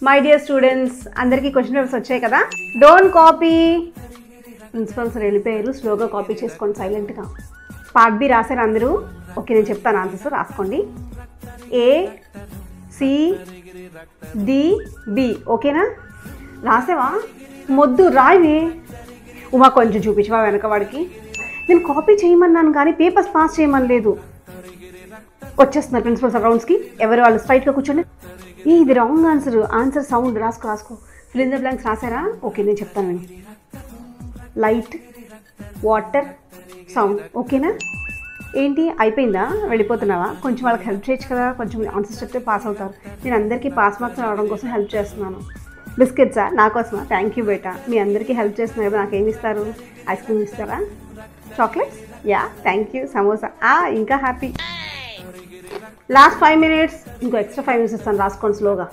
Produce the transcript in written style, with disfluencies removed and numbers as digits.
My dear students, అందరికీ question papers వచ్చాయి కదా. Don't copy. ప్రిన్సిపల్ సార్ వెళ్ళిపోయారు, స్లోగా కాపీ చేసుకోండి సైలెంట్గా. పార్ట్ బి రాశారు అందరూ? ఓకే, నేను చెప్తాను ఆన్సర్స్, రాసుకోండి. A C D B. ఓకేనా? రాసావా? మొద్దు రాయి. ఉమా కొంచెం చూపించవా వెనక వాడికి. నేను కాపీ చేయమన్నాను కానీ పేపర్స్ పాస్ చేయమని లేదు. వచ్చేస్తున్నారు ప్రిన్సిపల్ సార్ రౌండ్స్కి. ఎవరు వాళ్ళు స్ట్రైట్గా కూర్చోండి. ఇది రాంగ్ ఆన్సర్. ఆన్సర్ సౌండ్ రాసుకో. ఫిల్ ఇన్ ద బ్లాంక్స్ రాసారా? ఓకే, నేను చెప్తాను. Light, water, sound. ఓకేనా? ఏంటి అయిపోయిందా? వెళ్ళిపోతున్నావా? కొంచెం వాళ్ళకి హెల్ప్ చేయొచ్చు కదా, కొంచెం ఆన్సర్స్ చెప్తే పాస్ అవుతారు. నేను అందరికీ పాస్ మార్క్స్ రావడం కోసం హెల్ప్ చేస్తున్నాను. బిస్కెట్సా? నా కోసమా? థ్యాంక్ యూ బేటా. మీ అందరికీ హెల్ప్ చేస్తున్నారు. నాకేమి ఇస్తారు? ఐస్ క్రీమ్ ఇస్తారా? Chocolates? Yeah, thank you. Samosa? ఇంకా హ్యాపీ. Last 5 minutes. ఇంకో ఎక్స్ట్రా 5 minutes ఇస్తాను, రాసుకోండి స్లోగా.